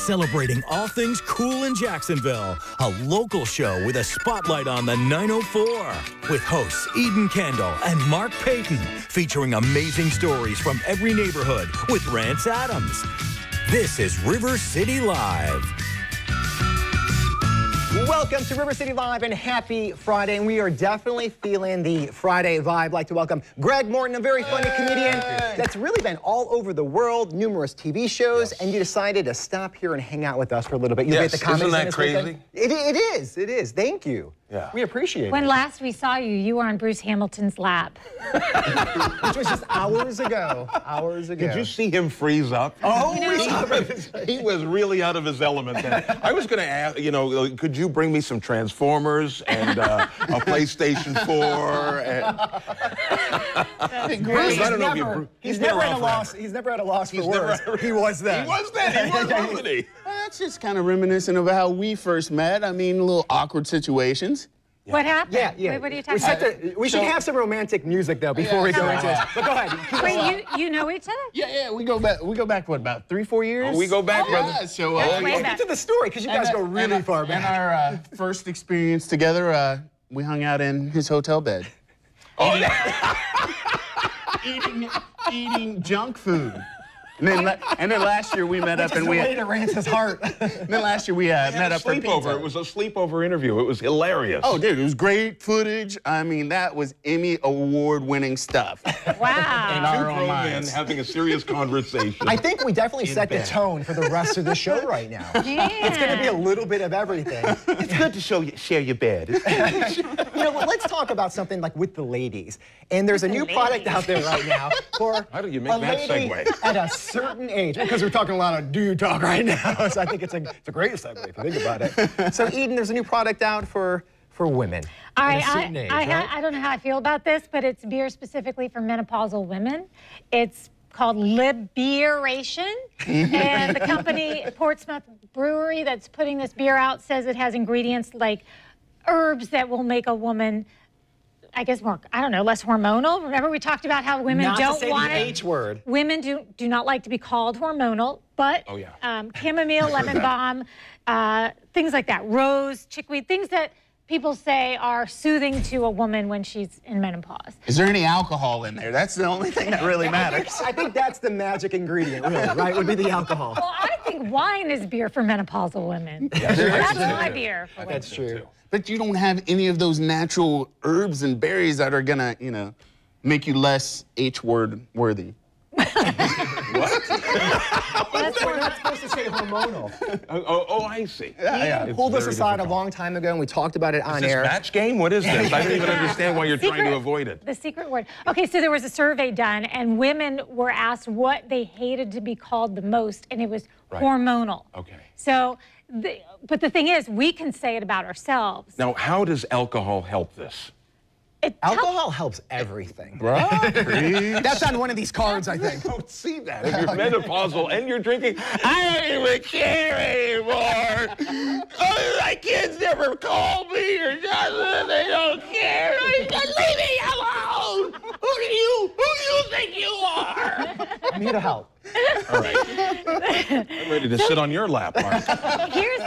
celebrating all things cool in Jacksonville. A local show with a spotlight on the 904. With hosts Eden Kendall and Mark Payton. Featuring amazing stories from every neighborhood with Rance Adams. This is River City Live. Welcome to River City Live and happy Friday. And we are definitely feeling the Friday vibe. I'd like to welcome Greg Morton, a very funny comedian that's really been all over the world, numerous TV shows, and you decided to stop here and hang out with us for a little bit. You'll be at the comedy isn't that crazy? It is. Thank you. Yeah. We appreciate it. When last we saw you, you were on Bruce Hamilton's lap. Which was just hours ago. Did you see him freeze up? Oh, he was really out of his element then. I was going to ask, could you bring me some Transformers and a PlayStation 4? And... He's never at a loss for words. He was then. He was then. He was, wasn't he? That's just kind of reminiscent of how we first met. I mean, a little awkward situations. Yeah. What happened? Yeah. What are you talking about? We should have some romantic music though before we go into it. But go ahead. Wait, you know each other? Yeah. We go back. What, about 3-4 years? Oh, we go back, brother. Yeah, so get to the story because you guys go really far back. And our first experience together, we hung out in his hotel bed. Oh, yeah. eating junk food. And then last year we met up and we had to Rance's heart. Then last year we met up for pizza. It was a sleepover interview. It was hilarious. Oh, dude, it was great footage. I mean, that was Emmy award-winning stuff. Wow. In our own minds. Having a serious conversation. I think we definitely set the tone for the rest of the show right now. Yeah. It's going to be a little bit of everything. It's good to share your bed. Let's talk about something like with the ladies. And there's a new product out there right now for How do you make that segue? At a certain age, because we're talking a lot of dude talk right now, so I think it's a great segue if you think about it. So Eden, there's a new product out for women. I don't know how I feel about this, but it's beer specifically for menopausal women. It's called Liberation, and the company Portsmouth Brewery that's putting this beer out says it has ingredients like herbs that will make a woman, I guess, more, I don't know, less hormonal. Remember we talked about how women don't want the H word. Women do not like to be called hormonal, but chamomile, lemon balm, things like that, rose, chickweed, things that people say are soothing to a woman when she's in menopause. Is there any alcohol in there? That's the only thing that really matters. I think that's the magic ingredient, really, right? Would be the alcohol. Well, I think wine is beer for menopausal women. That's my beer for women. That's true. But you don't have any of those natural herbs and berries that are gonna, make you less H-word worthy. What? We're not supposed to say hormonal. Oh, I see. You pulled us aside a long time ago and we talked about it on air. Is this match game? What is this? I don't even understand why you're trying to avoid it. The secret word. Okay, so there was a survey done and women were asked what they hated to be called the most, and it was hormonal. Okay. So, but the thing is, we can say it about ourselves. Now, how does alcohol help this? Alcohol helps everything. Right? That's on one of these cards, I think. I don't see that. If you're menopausal and you're drinking, I don't even care anymore. My kids never call me or nothing. They don't care. Leave me alone. Who do you think you are? I'm here to help. All right. I'm ready to sit on your lap, Mark. Here's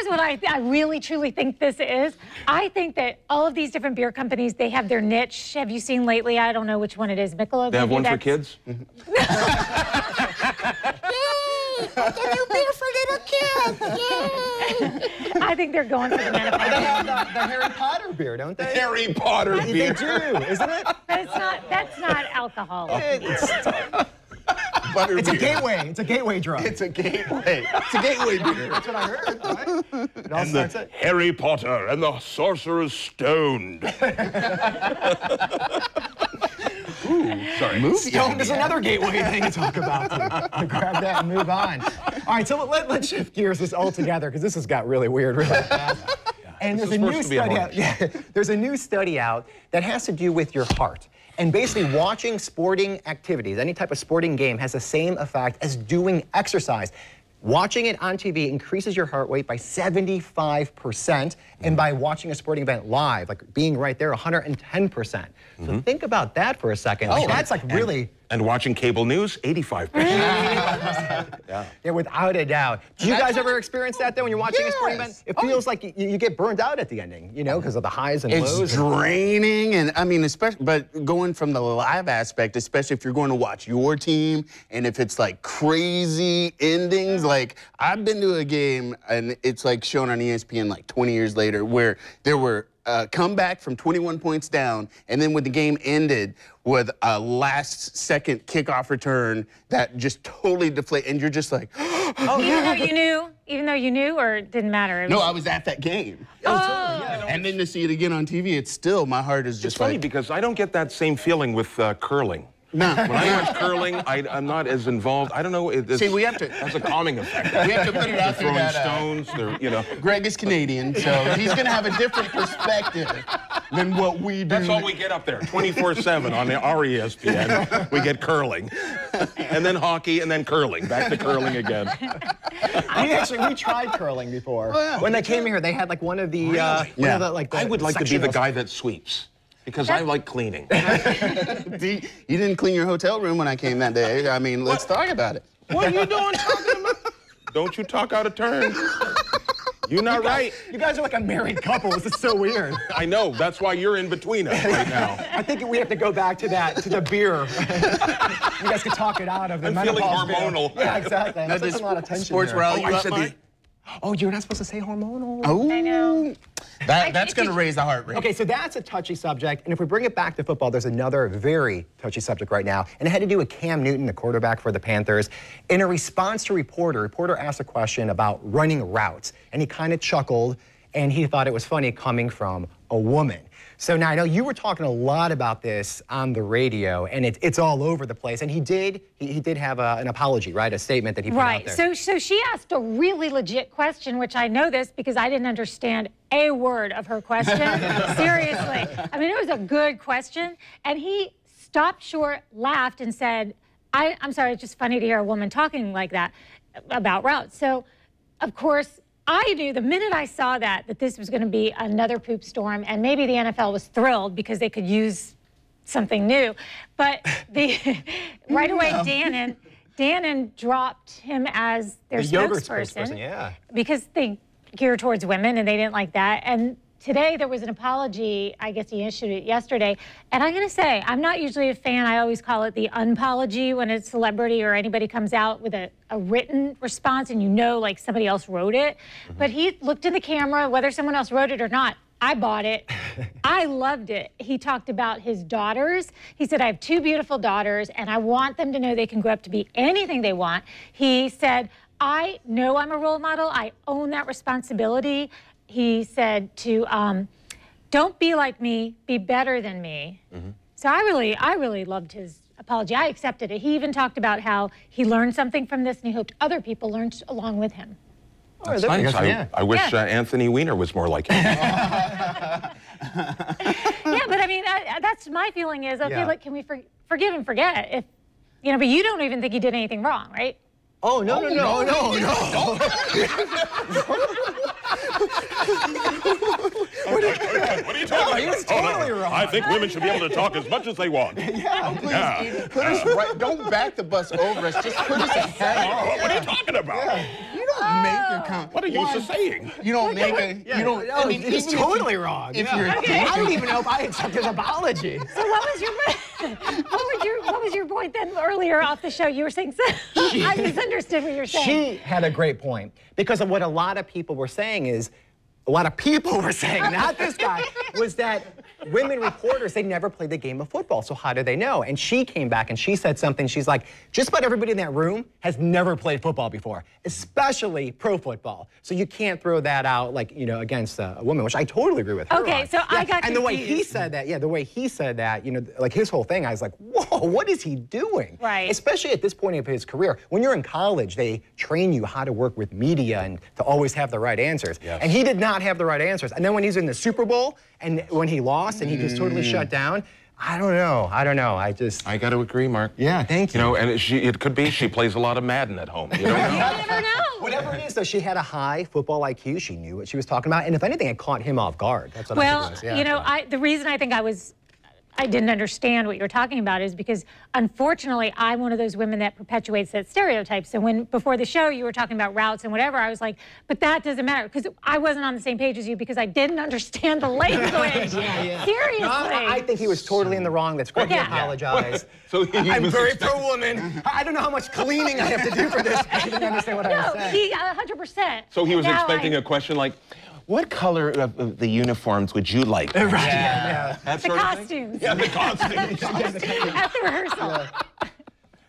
what I really, truly think this is. I think that all of these different beer companies, they have their niche. Have you seen lately? I don't know which one it is. Michelob? They have one for kids? The new beer for little kids. I think they're going for the menopause. They have the Harry Potter beer, don't they? Harry Potter beer. They do, isn't it? But that's not alcohol. It's a gateway. It's a gateway drug. It's a gateway. It's a gateway beer. That's what I heard, right? It all starts at Harry Potter and the Sorcerer's Stone. Sorry. Stone is another gateway thing to talk about. To grab that and move on. All right, so let's shift gears this all together because this has got really weird really fast. And there's a new study out. There's a new study out that has to do with your heart. And basically watching sporting activities, any type of sporting game, has the same effect as doing exercise. Watching it on TV increases your heart rate by 75%, and by watching a sporting event live, like being right there, 110%. So think about that for a second. That's like really... And watching cable news, 85%. Yeah, without a doubt. Do you guys ever experience that, though, when you're watching a sporting event? It feels like you get burned out at the ending, you know, because of the highs and lows. It's draining, and I mean, especially, but going from the live aspect, especially if you're going to watch your team, and if it's like crazy endings, like I've been to a game, and it's like shown on ESPN like 20 years later, where there were comeback from 21 points down, and then when the game ended with a last-second kickoff return that just totally deflated, and you're just like, oh, even though you knew, or it didn't matter? No, I was at that game. Oh. Yeah. And then to see it again on TV, it's still, my heart is just it's funny because I don't get that same feeling with curling. No. When I watch curling, I'm not as involved. I don't know. See, we have to. That's a calming effect. We have to put it out there throwing that, stones. They're, you know. Greg is Canadian, so he's going to have a different perspective than what we do. That's all we get up there, 24/7 on our ESPN. We get curling, and then hockey, and then curling. Back to curling again. We tried curling before. Oh, yeah. When they came here, they had like one of the, really? I would like to be the guy that sweeps. Because I like cleaning. You didn't clean your hotel room when I came that day. I mean, let's talk about it. What are you doing talking about? Don't you talk out of turn. You're not right. You guys are like a married couple. This is so weird. I know. That's why you're in between us right now. I think we have to go back to the beer. You guys can talk it out of the I'm feeling hormonal. Beer. Yeah, exactly. That's a lot of tension. Sports rally you up, Mike? Oh, you're not supposed to say hormonal. Oh, I know. That's going to raise the heart rate. Okay, so that's a touchy subject. And if we bring it back to football, there's another very touchy subject right now. And it had to do with Cam Newton, the quarterback for the Panthers. In a response to a reporter asked a question about running routes. And he kind of chuckled, and he thought it was funny coming from a woman. So now I know you were talking a lot about this on the radio, and it's all over the place. And he did have an apology, right? A statement that he put out there. Right. So she asked a really legit question, which I know this because I didn't understand a word of her question. Seriously. I mean, it was a good question. And he stopped short, laughed, and said, I'm sorry, it's just funny to hear a woman talking like that about routes. So, of course, I knew the minute I saw that this was going to be another poop storm, and maybe the NFL was thrilled because they could use something new. But right away, Dannon dropped him as their spokesperson. Yeah. Because they gear towards women, and they didn't like that. And today there was an apology. I guess he issued it yesterday. And I'm going to say, I'm not usually a fan. I always call it the unpology when a celebrity or anybody comes out with a written response and you know like somebody else wrote it. Mm-hmm. But he looked in the camera, whether someone else wrote it or not. I bought it. I loved it. He talked about his daughters. He said, I have 2 beautiful daughters, and I want them to know they can grow up to be anything they want. He said, I know I'm a role model. I own that responsibility. He said to, don't be like me, be better than me. Mm-hmm. So I really loved his apology. I accepted it. He even talked about how he learned something from this, and he hoped other people learned along with him. That's nice. I wish Anthony Weiner was more like him. Yeah, but I mean, that's my feeling is, okay, look, can we forgive and forget? If, but you don't even think he did anything wrong, right? Oh, no. What are you talking about? He was totally wrong. I think women should be able to talk as much as they want. Please, put us right. Don't back the bus over us. Just put us ahead. What are you talking about? Yeah. You don't make your comment. What are you saying? You don't make it. You don't. I mean, he's totally wrong. If you're, I don't even know if I accept his apology. So what was your point then earlier off the show? You were saying I misunderstood what you're saying. She had a great point because of what a lot of people were saying is. A lot of people were saying, not this guy, was that women reporters, they never played the game of football, so how do they know? And she came back and she said something, she's like, just about everybody in that room has never played football before, especially pro football. So you can't throw that out like, against a woman, which I totally agree with her Okay, on. so I got confused. And the way he said that, like his whole thing, I was like, whoa, what is he doing? Right. Especially at this point of his career. When you're in college, they train you how to work with media and to always have the right answers. Yes. And he did not have the right answers. And then when he's in the Super Bowl and when he lost and he just totally shut down, I don't know. I got to agree, Mark. Yeah, thank you. And it could be she plays a lot of Madden at home. You don't know. You never know. Whatever it is, though, she had a high football IQ. She knew what she was talking about. And if anything, it caught him off guard. That's what I think it was. Yeah, the reason I think I was I didn't understand what you were talking about is because, unfortunately, I'm one of those women that perpetuates that stereotype. So when, before the show, you were talking about routes and whatever, I was like, but that doesn't matter, because I wasn't on the same page as you because I didn't understand the language. Seriously. No, I think he was totally in the wrong. That's great. He apologized. So I'm very pro-woman. I don't know how much cleaning I have to do for this. I didn't understand what I was saying. He 100%. So he was expecting a question like, what color of the uniforms would you like? Right. Yeah. That The sort of thing? costumes. Yeah, the costumes. At the rehearsal.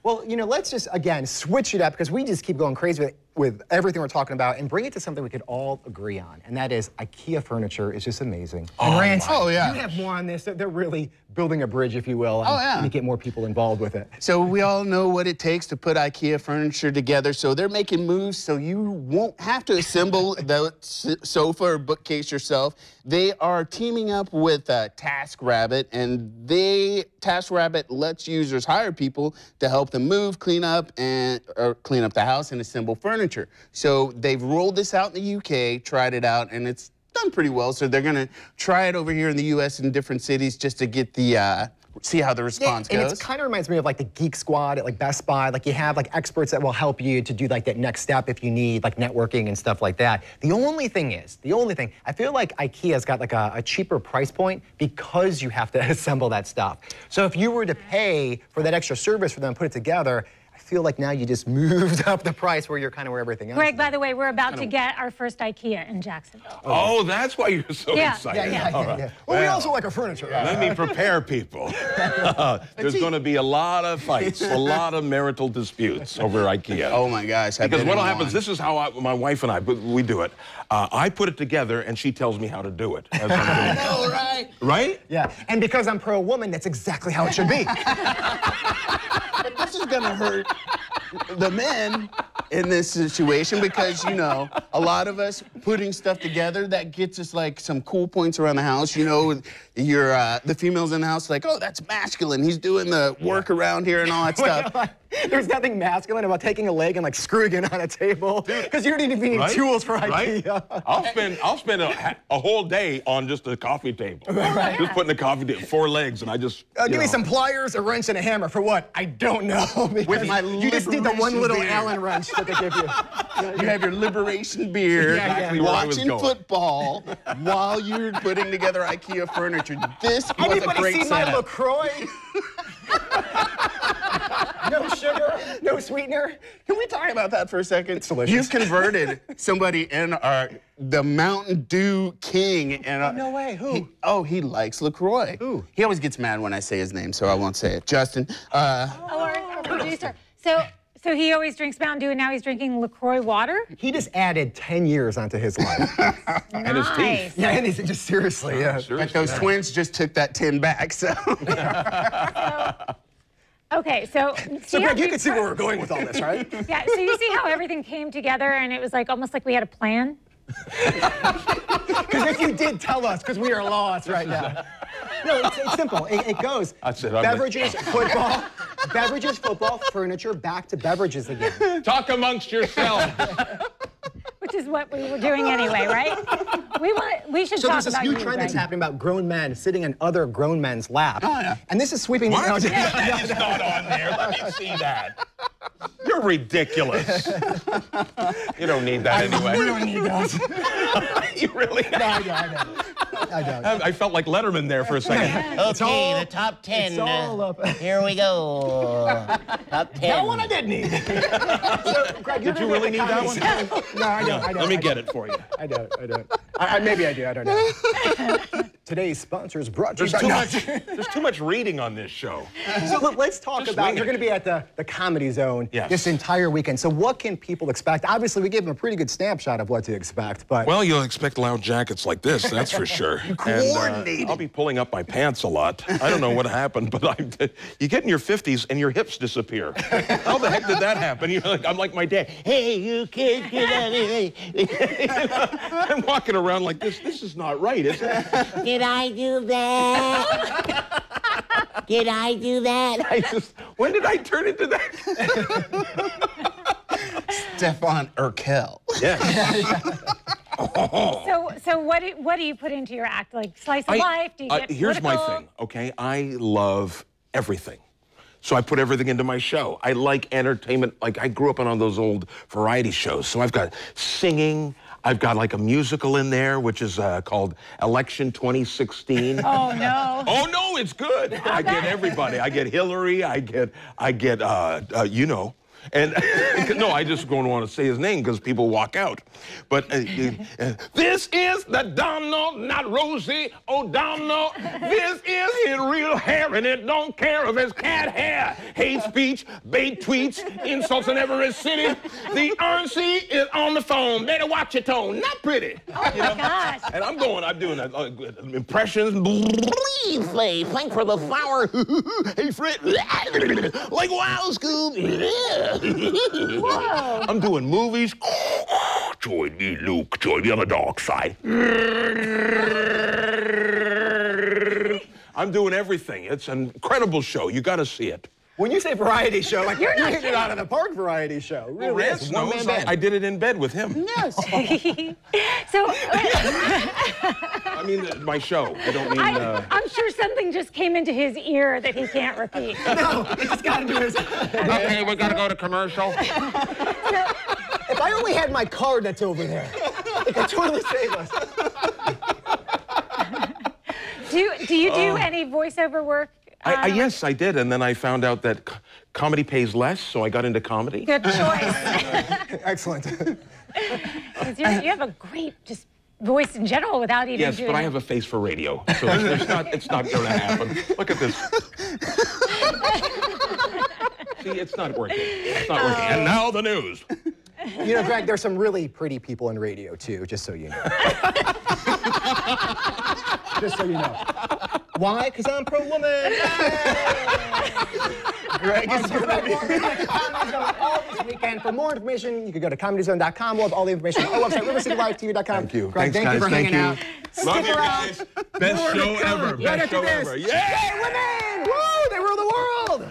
Well, you know, let's just, again, switch it up because we just keep going crazy with everything we're talking about and bring it to something we could all agree on, and that is IKEA furniture is just amazing. And Rance, you have more on this. They're really building a bridge, if you will, and to get more people involved with it. So we all know what it takes to put IKEA furniture together, so they're making moves so you won't have to assemble the sofa or bookcase yourself. They are teaming up with TaskRabbit, and TaskRabbit lets users hire people to help them move, clean up the house and assemble furniture. So they've rolled this out in the UK, tried it out, and it's done pretty well. So they're gonna try it over here in the US in different cities just to get the see how the response goes. And it kind of reminds me of like the Geek Squad at like Best Buy. Like you have like experts that will help you to do like that next step if you need like networking and stuff like that. The only thing, I feel like IKEA's got like a cheaper price point because you have to assemble that stuff. So if you were to pay for that extra service for them to put it together, I feel like now you just moved up the price where you're kind of where everything else Greg, is. by the way, we're about to get our first IKEA in Jacksonville. Oh, that's why you're so excited. Well, we also like our furniture. Let me prepare people. There's going to be a lot of fights, a lot of marital disputes over IKEA. Oh my gosh. Because what happens, this is how my wife and we do it. I put it together and she tells me how to do it. As I'm doing it. Oh, right. Right? Yeah, and because I'm pro-woman, that's exactly how it should be. But this is gonna hurt the men in this situation because, you know, a lot of us putting stuff together, that gets us like some cool points around the house. You know, the females in the house like, oh, that's masculine. He's doing the work around here and all that stuff. There's nothing masculine about taking a leg and like screwing it on a table because you don't even need tools for IKEA. I'll spend a whole day on just a coffee table. Just putting a coffee table, 4 legs, and I just give me some pliers, a wrench, and a hammer for what? I don't know. With my you just need the one little Allen wrench that they give you. You have your liberation beer, watching football while you're putting together IKEA furniture. This was a great setup. My LaCroix? No sugar, no sweetener. Can we talk about that for a second? It's delicious. You converted somebody in the Mountain Dew King. And no way, who? He likes LaCroix. Who? He always gets mad when I say his name, so I won't say it. Justin. Our producer. So he always drinks Mountain Dew, and now he's drinking LaCroix water? He just added 10 years onto his life. And his teeth. Yeah, and he's just seriously, Like those twins just took that 10 back, so. Okay, so Greg, you can see where we're going with all this, right? Yeah, so you see how everything came together and it was like almost like we had a plan? Because if you did tell us, because we are lost right now. No, it's simple. It goes beverages, football, furniture, back to beverages again. Talk amongst yourselves. Which is what we were doing anyway, right? We should talk about there's this new trend that's happening about grown men sitting in other grown men's lap. Oh, yeah. And this is sweeping... What? That is not on there. Let me see that. You're ridiculous. You don't need that anyway. I really need those. You really? No, I don't. I felt like Letterman there for a second. Okay, the top 10. It's all up. Here we go. Top 10. That one I did need. So, Greg, Did you really need that one? No, I don't. Let me get it for you. I don't. Maybe I do. I don't know. Today's sponsors brought to you by... There's too much reading on this show. So look, let's talk about... You're going to be at the Comedy Zone this entire weekend. So what can people expect? Obviously, we gave them a pretty good snapshot of what to expect, but... Well, you'll expect loud jackets like this, that's for sure. Coordinated. I'll be pulling up my pants a lot. I don't know what happened, but you get in your 50s and your hips disappear. How the heck did that happen? I'm like my dad. Hey, you kids, get out of here. I'm walking around like this. This is not right, is it? Did I do that? Did I do that? When did I turn into that? Stefan Urkel. Yeah. So what do you put into your act? Like slice of life? Do you get here's political? my thing, okay? I love everything. So I put everything into my show. I like entertainment. Like, I grew up on those old variety shows. So I've got singing. I've got like a musical in there, which is called Election 2016. Oh, no. Oh, no, it's good. I get everybody. I get Hillary. I get you know. And no, I just don't want to say his name because people walk out. But this is the Donald, not Rosie O'Donnell. This is his real hair, and it don't care if it's cat hair. Hate speech, bait tweets, insults in every city. The RNC is on the phone. Better watch your tone. Not pretty. Oh, my gosh. And I'm doing impressions. Please play Plank for the Flower. Hey, Fred. Like Wild Scoop. Whoa. I'm doing movies. Join me, Luke. Join me on the dark side. I'm doing everything. It's an incredible show. You got to see it. When you say variety show, like you're hitting it out of the park variety show. Really, Well, Rance knows I did it in bed with him. Yes. So, I mean, my show. I don't mean... I'm sure something just came into his ear that he can't repeat. No, it just got into his... Okay, we got to go to commercial. If I only had my card that's over there, it could totally save us. Do you do any voiceover work? Yes, I did, and then I found out that comedy pays less, so I got into comedy. Good choice. Excellent. 'Cause you have a great just voice in general without even Yes, doing but I have a face for radio, so it's not going to happen. Look at this. See, it's not working. It's not working. And now the news. You know, Greg, there's some really pretty people in radio, too, just so you know. Just so you know. Why? Because I'm pro-woman. Greg is Comedy Zone all this weekend. For more information, you can go to comedyzone.com. We'll have all the information on our website, rivercitylivetv.com. Thank you. Greg, Thanks, thank you for guys. hanging out. Love you Stick guys. Best show ever. Best show ever. Yeah! Women! Woo! They rule the world!